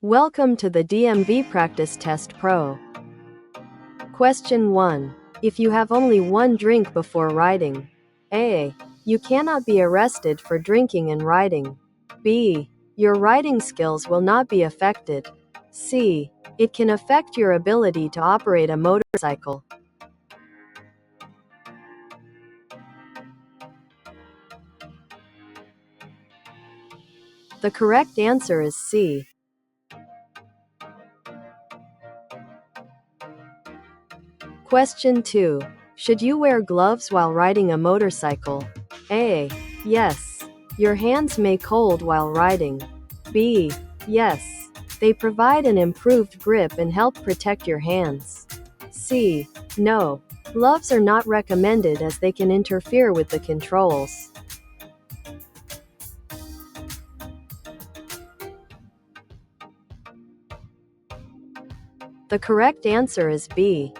Welcome to the DMV Practice Test Pro. Question 1. If you have only one drink before riding. A. You cannot be arrested for drinking and riding. B. Your riding skills will not be affected. C. It can affect your ability to operate a motorcycle. The correct answer is C. Question 2. Should you wear gloves while riding a motorcycle? A. Yes. Your hands may cold while riding. B. Yes. They provide an improved grip and help protect your hands. C. No. Gloves are not recommended as they can interfere with the controls. The correct answer is B.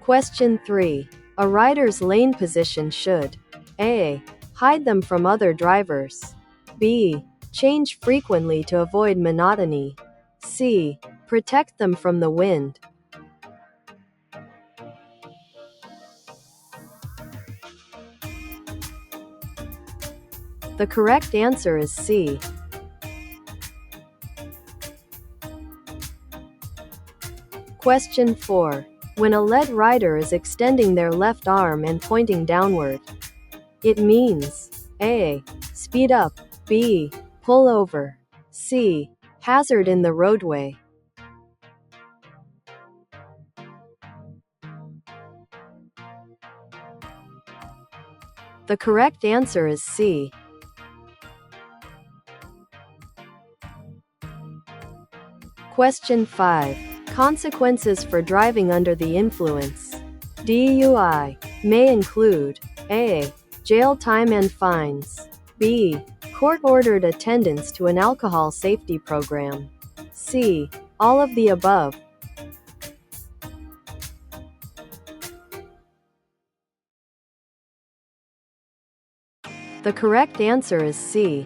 Question 3. A rider's lane position should A. Hide them from other drivers. B. Change frequently to avoid monotony. C. Protect them from the wind. The correct answer is C. Question 4. When a lead rider is extending their left arm and pointing downward, it means A. Speed up. B. Pull over. C. Hazard in the roadway. The correct answer is C. Question 5. Consequences for driving under the influence. DUI may include A. Jail time and fines. B. Court-ordered attendance to an alcohol safety program. C. All of the above. The correct answer is C.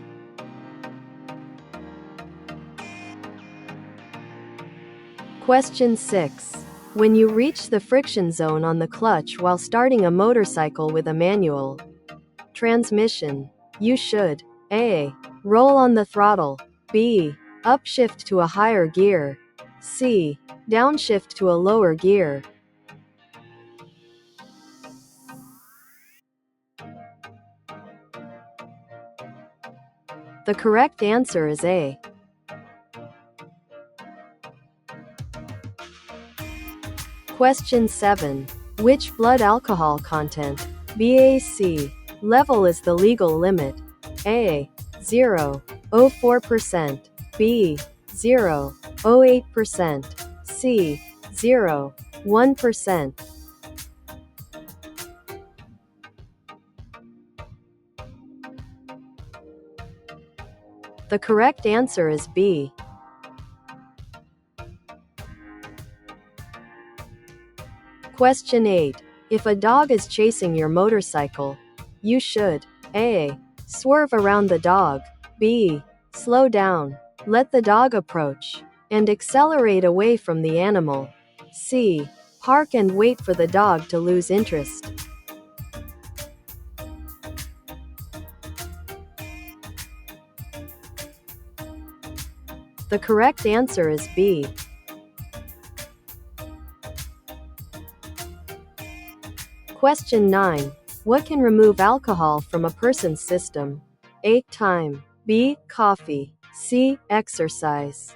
Question 6. When you reach the friction zone on the clutch while starting a motorcycle with a manual transmission, you should A. Roll on the throttle. B. Upshift to a higher gear. C. Downshift to a lower gear. The correct answer is A. Question 7. Which blood alcohol content (BAC) level is the legal limit? A. 0.04%. B. 0.08%. C. 0.1%. The correct answer is B. Question 8. If a dog is chasing your motorcycle, you should A. Swerve around the dog. B. Slow down. Let the dog approach and accelerate away from the animal. C. Park and wait for the dog to lose interest. The correct answer is B. Question 9. What can remove alcohol from a person's system? A. Time. B. Coffee. C. Exercise.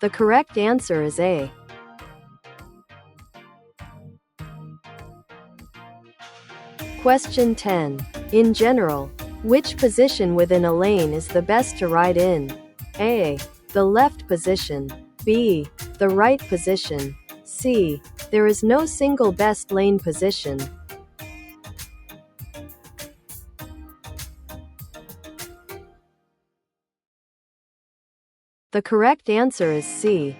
The correct answer is A. Question 10. In general, which position within a lane is the best to ride in? A. The left position. B. The right position. C. There is no single best lane position. The correct answer is C.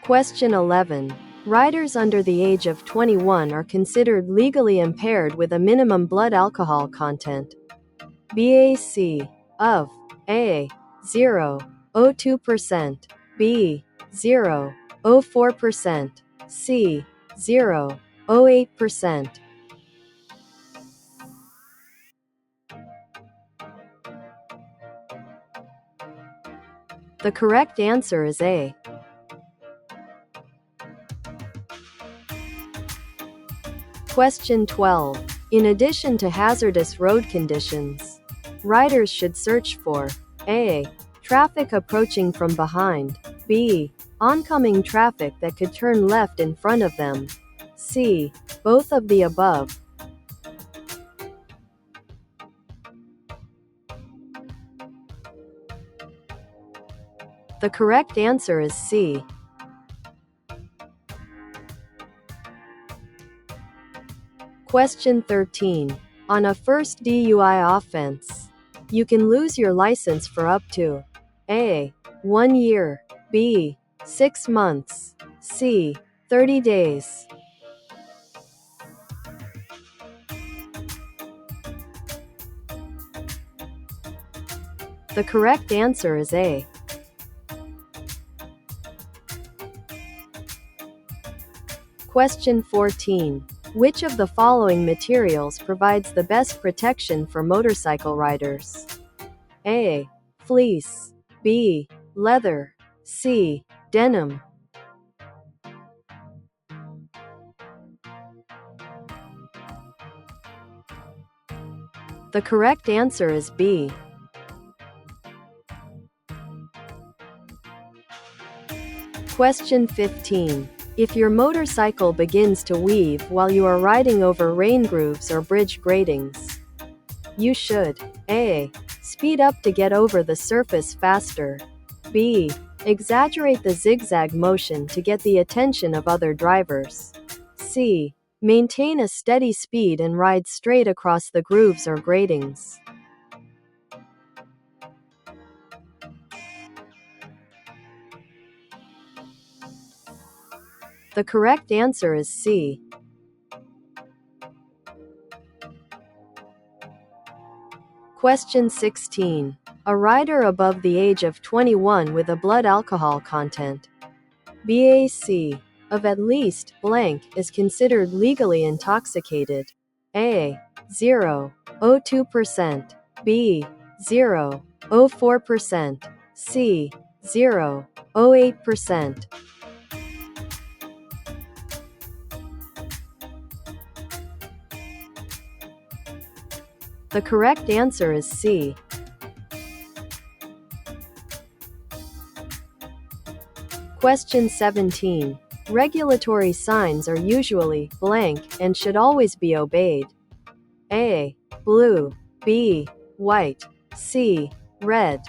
Question 11. Riders under the age of 21 are considered legally impaired with a minimum blood alcohol content. BAC of A. 0.02%, B. 0.04%, C. 0.08%. The correct answer is A. Question 12. In addition to hazardous road conditions, riders should search for A. Traffic approaching from behind, B. Oncoming traffic that could turn left in front of them, C. Both of the above. The correct answer is C. Question 13. On a first DUI offense, you can lose your license for up to A. 1 year, B. 6 months, C. 30 days. The correct answer is A. Question 14. Which of the following materials provides the best protection for motorcycle riders? A. Fleece, B. Leather, C. Denim. The correct answer is B. Question 15. If your motorcycle begins to weave while you are riding over rain grooves or bridge gratings, you should A. Speed up to get over the surface faster, B. Exaggerate the zigzag motion to get the attention of other drivers, C. Maintain a steady speed and ride straight across the grooves or gratings. The correct answer is C. Question 16. A rider above the age of 21 with a blood alcohol content BAC of at least blank is considered legally intoxicated. A. 0.02%, B. 0.04%, C. 0.08%. The correct answer is C. Question 17. Regulatory signs are usually blank and should always be obeyed. A. Blue, B. White, C. Red.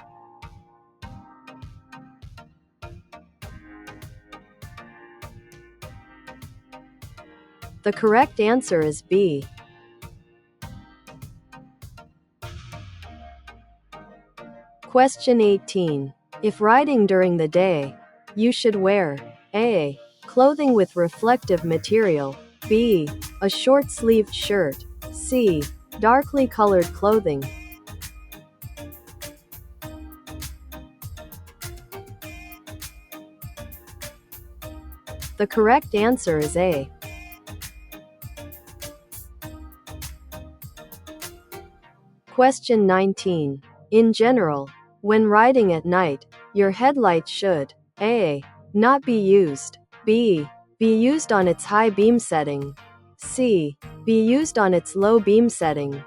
The correct answer is B. Question 18. If riding during the day, you should wear A. Clothing with reflective material, B. A short-sleeved shirt, C. Darkly colored clothing. The correct answer is A. Question 19. In general, when riding at night, your headlight should A. Not be used, B. Be used on its high beam setting, C. Be used on its low beam setting.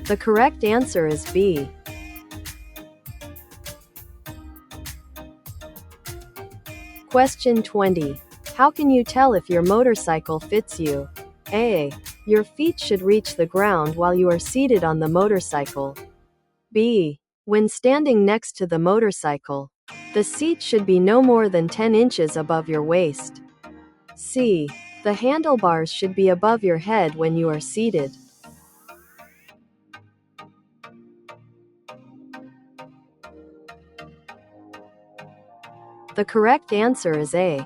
The correct answer is B. Question 20. How can you tell if your motorcycle fits you? A. Your feet should reach the ground while you are seated on the motorcycle. B. When standing next to the motorcycle, the seat should be no more than 10 inches above your waist. C. The handlebars should be above your head when you are seated. The correct answer is A.